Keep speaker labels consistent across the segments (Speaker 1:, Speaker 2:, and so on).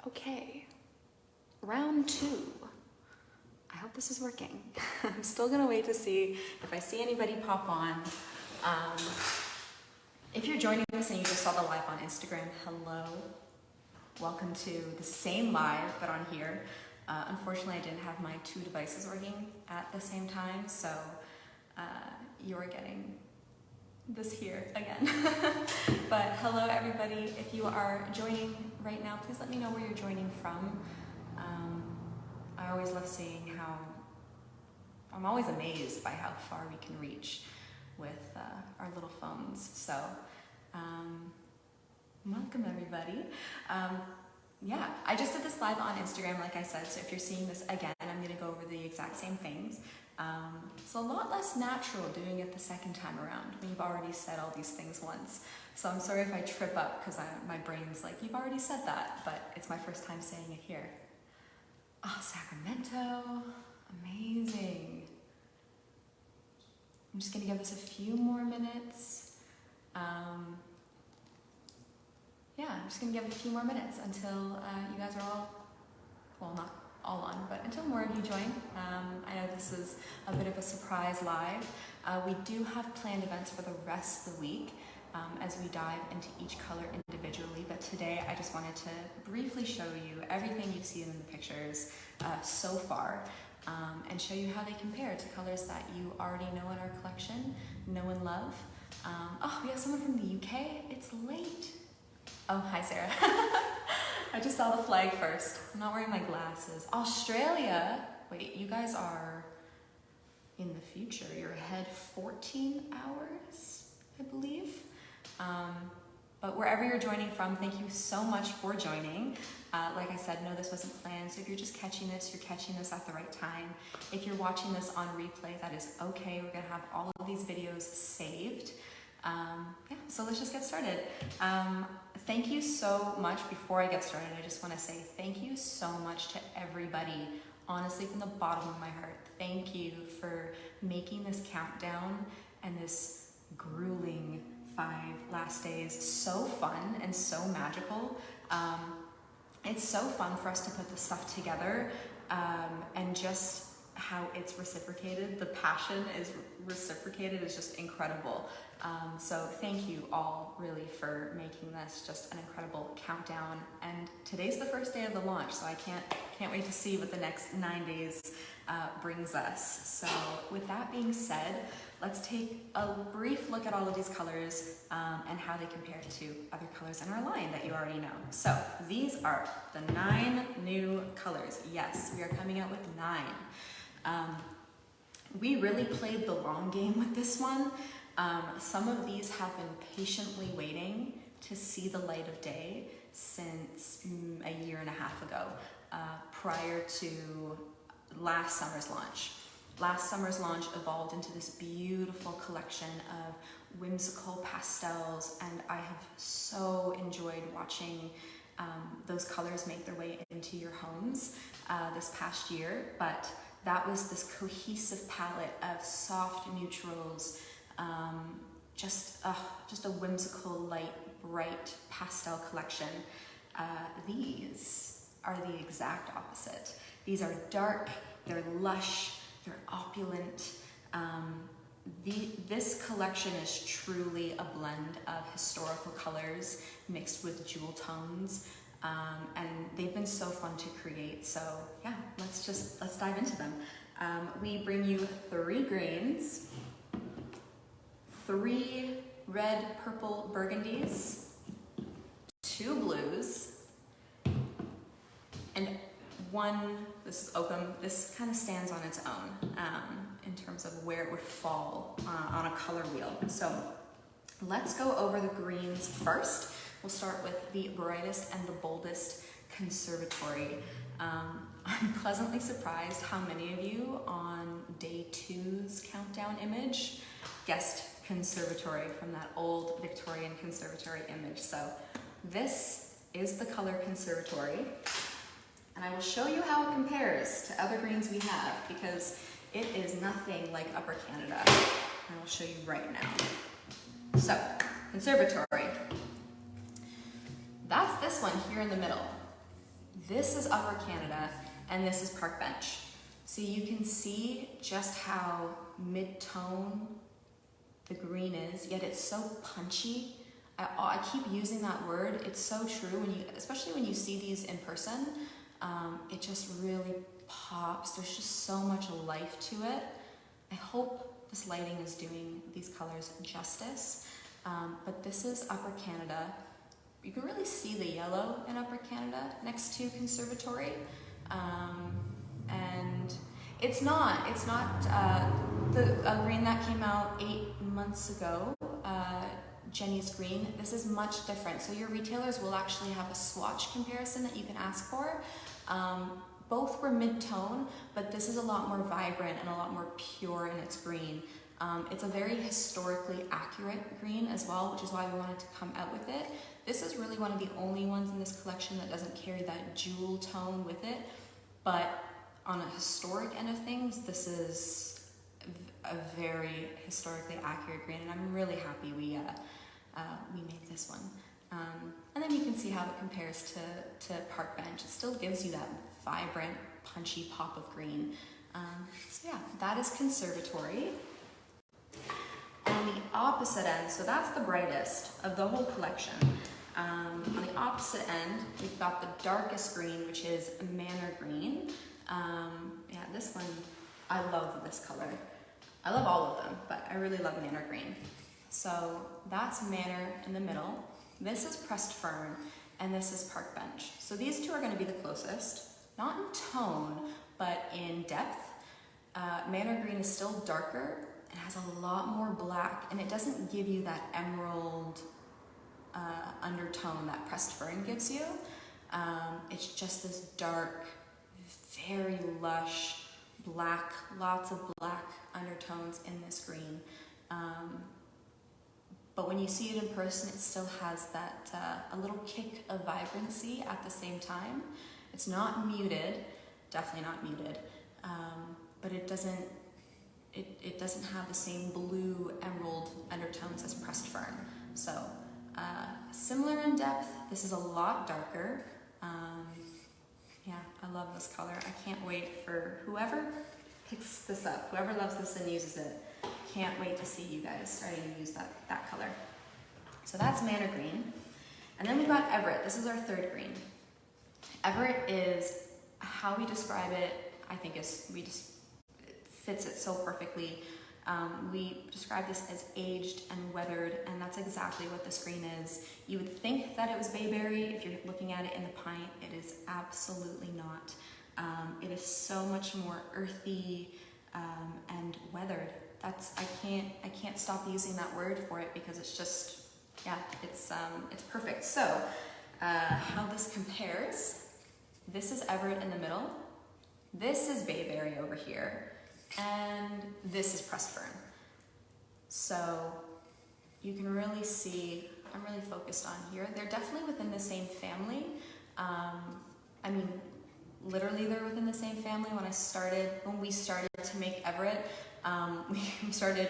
Speaker 1: Okay, round two. I hope this is working. I'm still gonna wait to see if I see anybody pop on. If you're joining us and you just saw the live on Instagram, hello. Welcome to the same live, but on here. Unfortunately, I didn't have my two devices working at the same time, so you're getting this here again. But hello everybody. If you are joining right now, please let me know where you're joining from. I always love seeing how, I'm always amazed by how far we can reach with our little phones. So welcome everybody. Yeah, I just did this live on Instagram, like I said, so if you're seeing this again, I'm gonna go over the exact same things. It's a lot less natural doing it the second time around when you've already said all these things once. So I'm sorry if I trip up because my brain's like, you've already said that, but it's my first time saying it here. Oh, Sacramento, amazing. I'm just gonna give this a few more minutes. Yeah, I'm just gonna give it a few more minutes until you guys are all, well, not all on, but until more of you join. I know this is a bit of a surprise live. We do have planned events for the rest of the week as we dive into each color individually, but today I just wanted to briefly show you everything you've seen in the pictures so far and show you how they compare to colors that you already know in our collection, know and love. Oh, we have someone from the UK. It's late. Oh, hi Sarah. I just saw the flag first. I'm not wearing my glasses. Australia. Wait, you guys are in the future. You're ahead 14 hours, I believe. But wherever you're joining from, thank you so much for joining. Like I said, no, this wasn't planned. So if you're just catching this, you're catching this at the right time. If you're watching this on replay, that is okay. We're gonna have all of these videos saved. Yeah, so let's just get started. Thank you so much. Before I get started, I just want to say thank you so much to everybody, honestly, from the bottom of my heart. Thank you for making this countdown and this grueling 5 last days so fun and so magical. It's so fun for us to put this stuff together and just how it's reciprocated, the passion is reciprocated is just incredible. So thank you all really for making this just an incredible countdown. And today's the first day of the launch, so I can't wait to see what the next 9 days brings us. So with that being said, let's take a brief look at all of these colors and how they compare to other colors in our line that you already know. So these are the 9 new colors. Yes, we are coming out with 9. We really played the long game with this one. Some of these have been patiently waiting to see the light of day since a year and a half ago, prior to last summer's launch. Last summer's launch evolved into this beautiful collection of whimsical pastels, and I have so enjoyed watching those colors make their way into your homes this past year. But that was this cohesive palette of soft neutrals, just a whimsical, light, bright pastel collection. These are the exact opposite. These are dark, they're lush, they're opulent. This collection is truly a blend of historical colors mixed with jewel tones. And they've been so fun to create. So yeah, let's dive into them. We bring you 3 greens, 3 red, purple burgundies, 2 blues, and 1, this is Oakham. This kind of stands on its own in terms of where it would fall on a color wheel. So let's go over the greens first. We'll start with the brightest and the boldest Conservatory. I'm pleasantly surprised how many of you on day 2's countdown image guessed Conservatory from that old Victorian Conservatory image. So this is the color Conservatory, and I will show you how it compares to other greens we have, because it is nothing like Upper Canada. I will show you right now. So Conservatory. That's this one here in the middle. This is Upper Canada, and this is Park Bench. So you can see just how mid-tone the green is, yet it's so punchy. I keep using that word. It's so true, especially when you see these in person. It just really pops. There's just so much life to it. I hope this lighting is doing these colors justice. But this is Upper Canada. You can really see the yellow in Upper Canada next to Conservatory. And it's not the green that came out 8 months ago, Jenny's green. This is much different. So your retailers will actually have a swatch comparison that you can ask for. Both were mid-tone, but this is a lot more vibrant and a lot more pure in its green. It's a very historically accurate green as well, which is why we wanted to come out with it. This is really one of the only ones in this collection that doesn't carry that jewel tone with it, but on a historic end of things, this is a very historically accurate green, and I'm really happy we made this one. And then you can see how it compares to Park Bench. It still gives you that vibrant, punchy pop of green. So yeah, that is Conservatory. On the opposite end, so that's the brightest of the whole collection. On the opposite end, we've got the darkest green, which is Manor green. Yeah, this one, I love this color. I love all of them, but I really love Manor green. So that's Manor in the middle. This is Pressed Fern, and this is Park Bench. So these two are going to be the closest, not in tone, but in depth. Manor green is still darker. It has a lot more black, and it doesn't give you that emerald undertone that Pressed Fern gives you. It's just this dark, very lush black, lots of black undertones in this green. But when you see it in person, it still has that a little kick of vibrancy at the same time. It's not muted, definitely not muted, but it doesn't have the same blue emerald undertones as Pressed Fern. So similar in depth. This is a lot darker. Yeah, I love this color. I can't wait for whoever picks this up, whoever loves this and uses it. Can't wait to see you guys starting to use that color. So that's Manor green. And then we've got Everett. This is our third green. Everett is, how we describe it, I think it fits it so perfectly. We describe this as aged and weathered, and that's exactly what this green is. You would think that it was bayberry if you're looking at it in the pint. It is absolutely not. It is so much more earthy and weathered. I can't stop using that word for it because it's just, yeah, it's perfect. So how this compares, this is Everett in the middle. This is bayberry over here. And this is Pressed Fern. So you can really see, I'm really focused on here. They're definitely within the same family. I mean, literally they're within the same family. When we started to make Everett, we started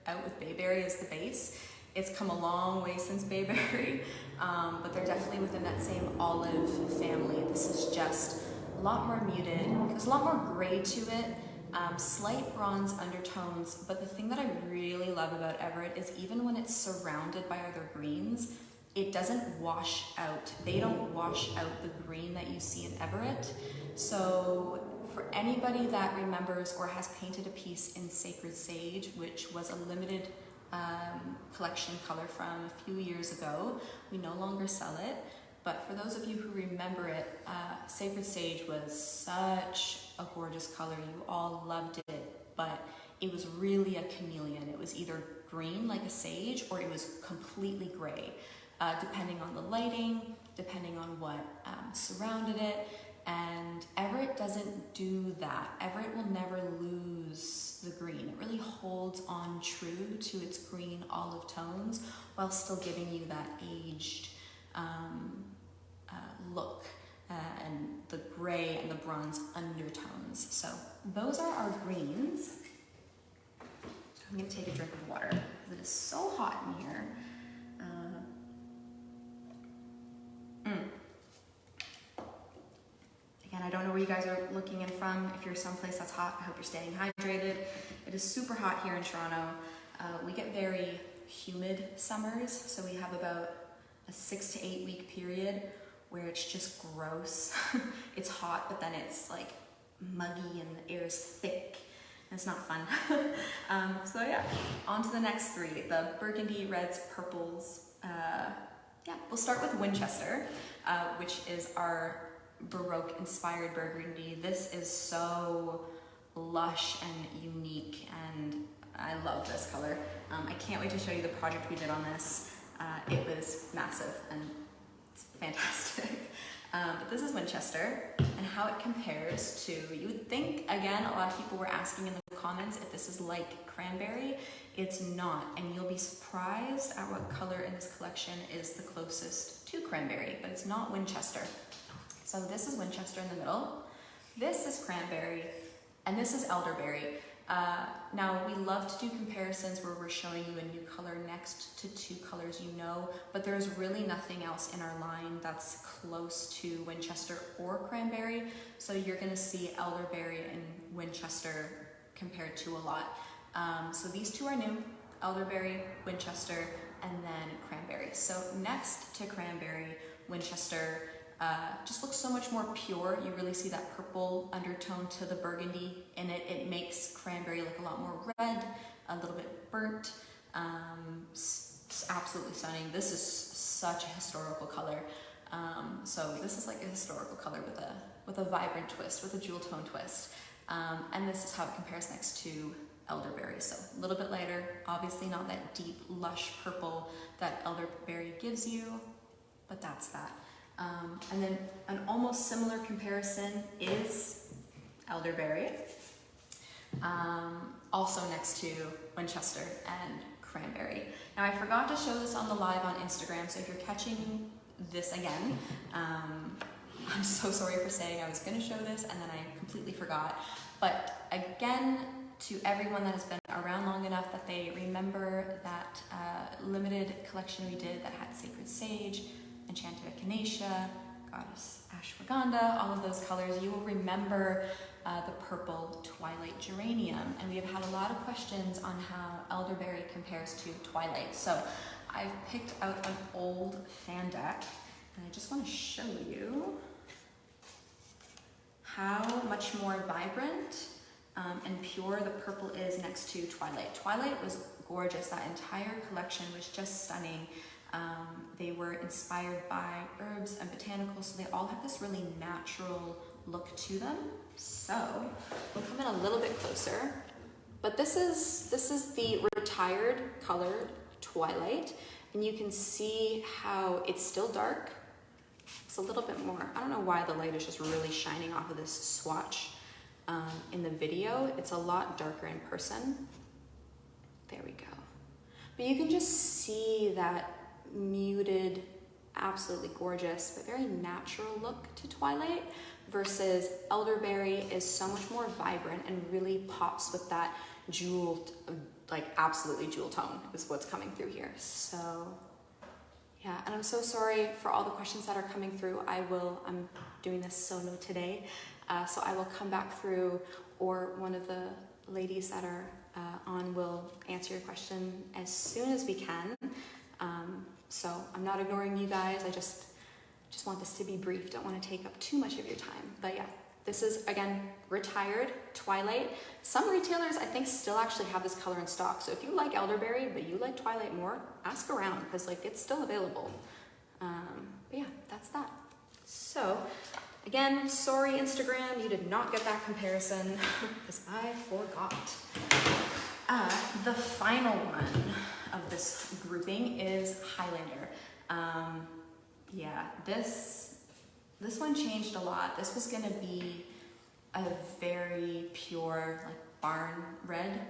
Speaker 1: out with bayberry as the base. It's come a long way since bayberry, but they're definitely within that same olive family. This is just a lot more muted. There's a lot more gray to it. Slight bronze undertones, but the thing that I really love about Everett is even when it's surrounded by other greens, it doesn't wash out. They don't wash out the green that you see in Everett. So for anybody that remembers or has painted a piece in Sacred Sage, which was a limited collection color from a few years ago, we no longer sell it. But for those of you who remember it, Sacred Sage was such a gorgeous color. You all loved it, but it was really a chameleon. It was either green like a sage or it was completely gray, depending on the lighting, depending on what surrounded it. And Everett doesn't do that. Everett will never lose the green. It really holds on true to its green olive tones while still giving you that aged look and the gray and the bronze undertones. So those are our greens. I'm gonna take a drink of water because it is so hot in here. where you guys are looking in from. If you're someplace that's hot, I hope you're staying hydrated. It is super hot here in Toronto. We get very humid summers, so we have about a 6 to 8 week period where it's just gross. It's hot, but then it's like muggy and the air is thick. It's not fun. So yeah, on to the next three, the burgundy, reds, purples. Yeah, we'll start with Winchester, which is our Baroque inspired burgundy. This is so lush and unique, and I love this color. I can't wait to show you the project we did on this. It was massive and it's fantastic. But this is Winchester, and how it compares to, you would think, again, a lot of people were asking in the comments if this is like Cranberry. It's not, and you'll be surprised at what color in this collection is the closest to Cranberry, but it's not Winchester. So this is Winchester in the middle, this is Cranberry, and this is Elderberry. Now, we love to do comparisons where we're showing you a new color next to two colors you know, but there's really nothing else in our line that's close to Winchester or Cranberry, so you're gonna see Elderberry and Winchester compared to a lot. So these two are new, Elderberry, Winchester, and then Cranberry. So next to Cranberry, Winchester just looks so much more pure. You really see that purple undertone to the burgundy in it. It makes Cranberry look a lot more red, a little bit burnt. It's absolutely stunning. This is such a historical color. So this is like a historical color with a vibrant twist, with a jewel tone twist. And this is how it compares next to Elderberry. So a little bit lighter, obviously not that deep, lush purple that Elderberry gives you, but that's that. And then an almost similar comparison is Elderberry, also next to Winchester and Cranberry. Now, I forgot to show this on the live on Instagram, so if you're catching this again, I'm so sorry for saying I was going to show this and then I completely forgot. But again, to everyone that has been around long enough that they remember that limited collection we did that had Sacred Sage, Enchanted Echinacea, Goddess Ashwagandha, all of those colors, you will remember the purple Twilight Geranium. And we have had a lot of questions on how Elderberry compares to Twilight. So I've picked out an old fan deck, and I just want to show you how much more vibrant and pure the purple is next to Twilight. Twilight was gorgeous. That entire collection was just stunning. They were inspired by herbs and botanicals, so they all have this really natural look to them. So we'll come in a little bit closer, but this is the retired colored Twilight, and you can see how it's still dark. It's a little bit more, I don't know why the light is just really shining off of this swatch in the video. It's a lot darker in person. There we go. But you can just see that muted, absolutely gorgeous, but very natural look to Twilight, versus Elderberry is so much more vibrant and really pops with that jewel, like absolutely jewel tone is what's coming through here. So yeah, and I'm so sorry for all the questions that are coming through. I'm doing this solo today, so I will come back through, or one of the ladies that are on will answer your question as soon as we can. So I'm not ignoring you guys. I just want this to be brief. Don't want to take up too much of your time. But yeah, this is, again, retired Twilight. Some retailers, I think, still actually have this color in stock. So if you like Elderberry, but you like Twilight more, ask around, because like it's still available. But yeah, that's that. So again, sorry Instagram, you did not get that comparison because I forgot. The final one of this grouping is Highlander. Yeah, this one changed a lot. This was gonna be a very pure, like barn red.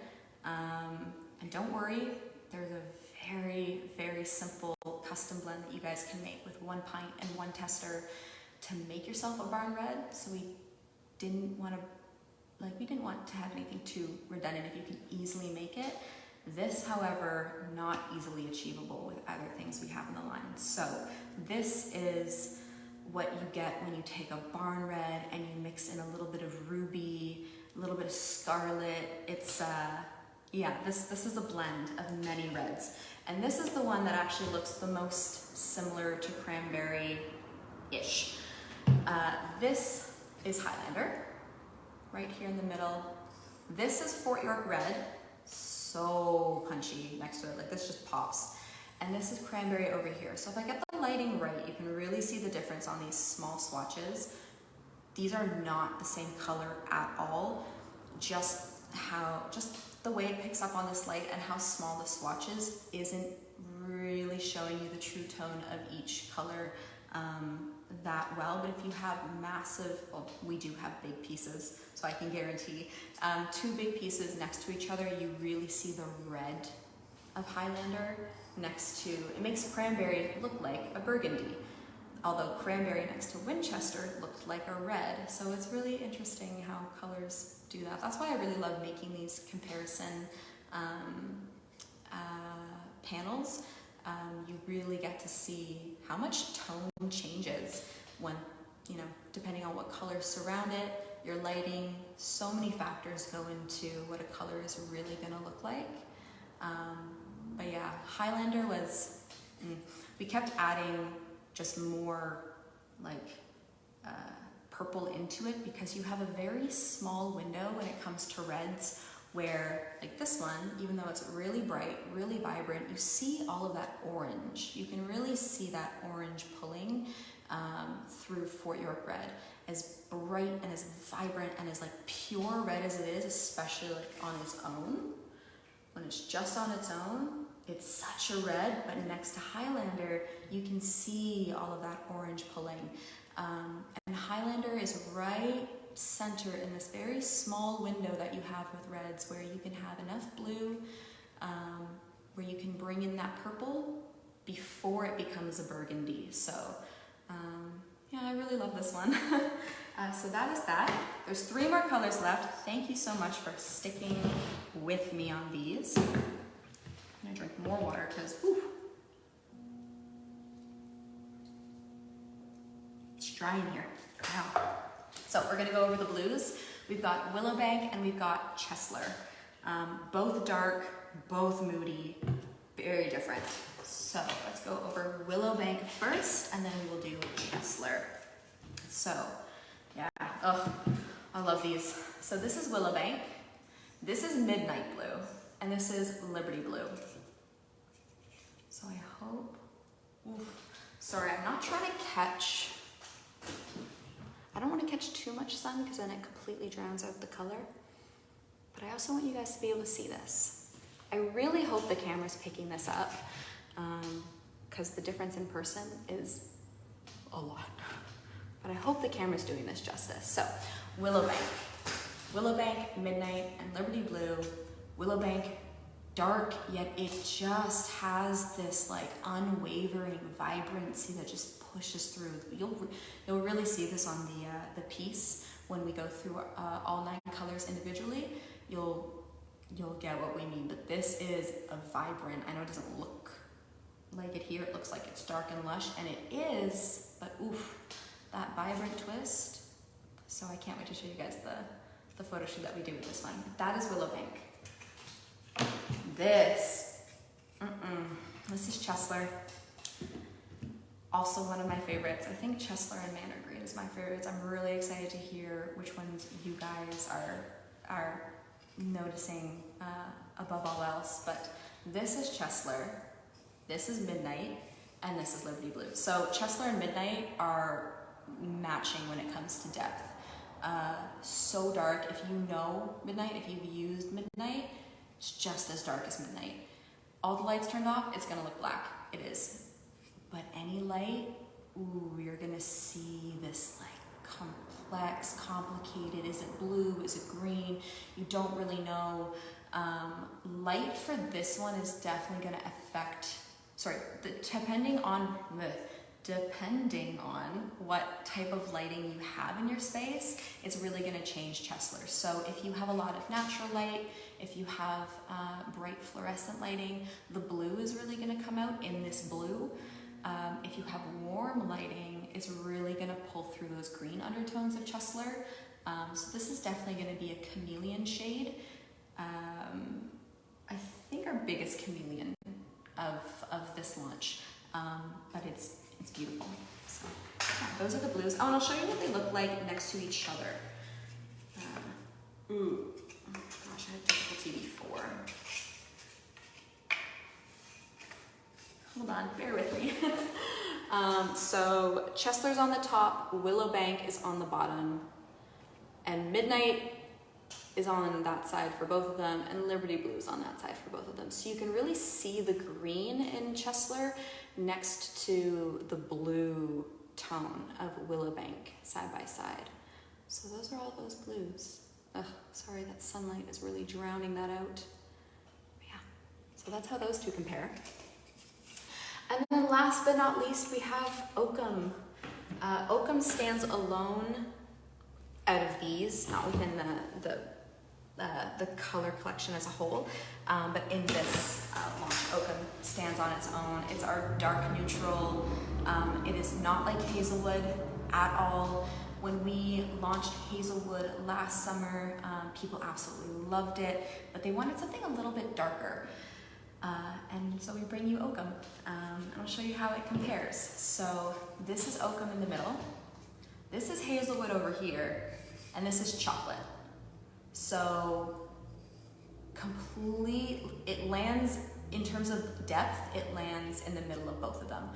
Speaker 1: And don't worry, there's a very, very simple custom blend that you guys can make with 1 pint and 1 tester to make yourself a barn red. So we didn't want to have anything too redundant if you can easily make it. This, however, not easily achievable with other things we have in the line. So this is what you get when you take a barn red and you mix in a little bit of ruby, a little bit of scarlet. It's, yeah, this is a blend of many reds. And this is the one that actually looks the most similar to cranberry-ish. This is Highlander, right here in the middle. This is Fort York Red, so punchy next to it, like this just pops. And this is Cranberry over here. So if I get the lighting right, you can really see the difference on these small swatches. These are not the same color at all, just the way it picks up on this light and how small the swatches isn't really showing you the true tone of each color that well. But if you have massive, well, we do have big pieces, so I can guarantee 2 big pieces next to each other, you really see the red of Highlander next to, it makes Cranberry look like a Burgundy, although Cranberry next to Winchester looked like a red. So it's really interesting how colors do that. That's why I really love making these comparison panels. You really get to see how much tone changes when, you know, depending on what colors surround it, your lighting, so many factors go into what a color is really gonna look like. But yeah, Highlander was, we kept adding just more like purple into it because you have a very small window when it comes to reds where, like this one, even though it's really bright, really vibrant, you see all of that orange. You can really see that orange pulling through Fort York Red. As bright and as vibrant and as like pure red as it is, especially like on its own, when it's just on its own, it's such a red, but next to Highlander, you can see all of that orange pulling. And Highlander is right center in this very small window that you have with reds where you can have enough blue, where you can bring in that purple before it becomes a burgundy. So yeah, I really love this one. So that is that. There's 3 more colors left. Thank you so much for sticking with me on these. I'm gonna drink more water because it's dry in here. Wow. So we're gonna go over the blues. We've got Willowbank and we've got Chestler. Both dark, both moody, very different. So let's go over Willowbank first and then we will do Chestler. So yeah, oh, I love these. So this is Willowbank, this is Midnight Blue, and this is Liberty Blue. So I hope, sorry, I'm not trying to catch, I don't want to catch too much sun because then it completely drowns out the color. But I also want you guys to be able to see this. I really hope the camera's picking this up because the difference in person is a lot. But I hope the camera's doing this justice. So, Willowbank, Midnight, and Liberty Blue. Willowbank, dark, yet it just has this like unwavering vibrancy that just pushes through. You'll really see this on the piece when we go through all 9 colors individually. You'll get what we mean, but this is a vibrant, I know it doesn't look like it here, it looks like it's dark and lush, and it is, but oof, that vibrant twist. So I can't wait to show you guys the photo shoot that we do with this one. That is Willowbank. This is Chestler. Also one of my favorites. I think Chestler and Manor Green is my favorites. I'm really excited to hear which ones you guys are noticing above all else. But this is Chestler, this is Midnight, and this is Liberty Blue. So Chestler and Midnight are matching when it comes to depth. So dark. If you know Midnight, if you've used Midnight, it's just as dark as Midnight. All the lights turned off, it's gonna look black. It is. But any light, ooh, you're gonna see this like complex, complicated. Is it blue? Is it green? You don't really know. Light for this one is definitely gonna affect, depending on what type of lighting you have in your space, it's really gonna change Chestler. So if you have a lot of natural light, if you have bright fluorescent lighting, the blue is really gonna come out in this blue. If you have warm lighting, it's really gonna those green undertones of Chestler. So this is definitely going to be a chameleon shade. I think our biggest chameleon of this launch, but it's beautiful. So yeah, those are the blues. Oh, and I'll show you what they look like next to each other. Oh gosh, I had difficulty before. Hold on, bear with me. So Chestler's on the top, Willowbank is on the bottom, and Midnight is on that side for both of them, and Liberty Blue is on that side for both of them. So you can really see the green in Chestler next to the blue tone of Willowbank side by side. So those are all those blues. Ugh, sorry, that sunlight is really drowning that out. But yeah, so that's how those two compare. And then last but not least, we have Oakham. Oakham stands alone out of these, not within the color collection as a whole, but in this launch, Oakham stands on its own. It's our dark neutral. It is not like Hazelwood at all. When we launched Hazelwood last summer, people absolutely loved it, but they wanted something a little bit darker. And so we bring you Oakham, and I'll show you how it compares. So this is Oakham in the middle, this is Hazelwood over here, and this is Chocolate. So it lands, in terms of depth, it lands in the middle of both of them.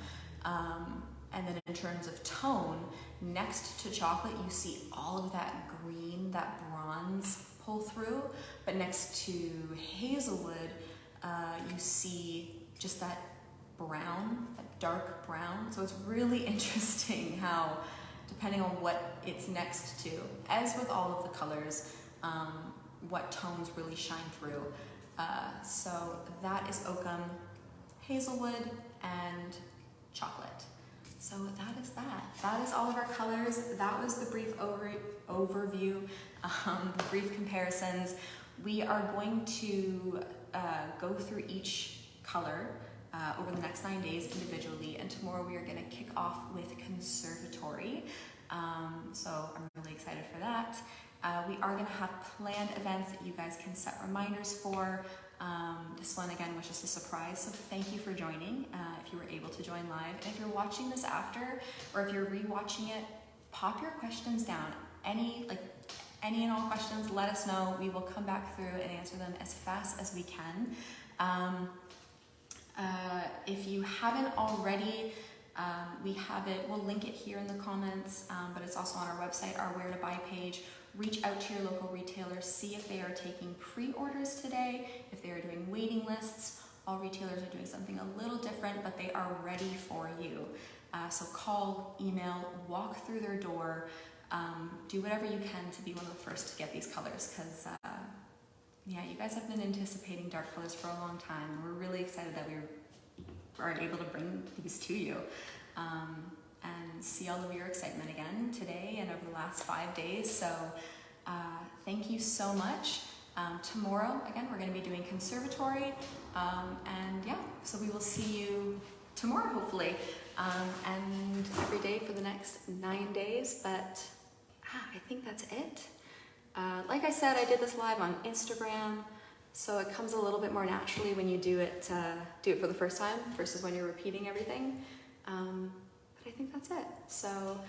Speaker 1: And then in terms of tone, next to Chocolate, you see all of that green, that bronze pull through, but next to Hazelwood, you see just that brown, that dark brown. So it's really interesting how, depending on what it's next to, as with all of the colors, what tones really shine through. So that is Oakham, Hazelwood, and Chocolate. So that is that. That is all of our colors. That was the brief overview, the brief comparisons. We are going to go through each color over the next 9 days individually, and tomorrow we are going to kick off with Conservatory. So I'm really excited for that. We are going to have planned events that you guys can set reminders for. This one again was just a surprise, so thank you for joining if you were able to join live. And if you're watching this after, or if you're rewatching it, pop your questions down. Any and all questions, let us know. We will come back through and answer them as fast as we can. If you haven't already, we have it, we'll link it here in the comments, but it's also on our website, our Where to Buy page. Reach out to your local retailers, see if they are taking pre-orders today, if they are doing waiting lists. All retailers are doing something a little different, but they are ready for you. So call, email, walk through their door, do whatever you can to be one of the first to get these colors, because yeah, you guys have been anticipating dark colors for a long time, and we're really excited that we are able to bring these to you. And see all of your excitement again today and over the last 5 days. So thank you so much. Tomorrow, again, we're going to be doing Conservatory. And yeah, so we will see you tomorrow, hopefully. And every day for the next 9 days. But I think that's it. Like I said, I did this live on Instagram. So it comes a little bit more naturally when you do it for the first time versus when you're repeating everything. But I think that's it. So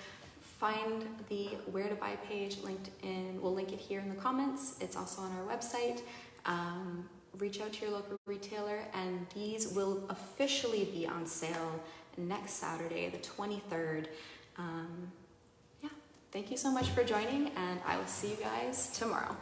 Speaker 1: find the Where to Buy page linked in, we'll link it here in the comments. It's also on our website. Reach out to your local retailer, and these will officially be on sale next Saturday, the 23rd. Yeah, thank you so much for joining, and I will see you guys tomorrow.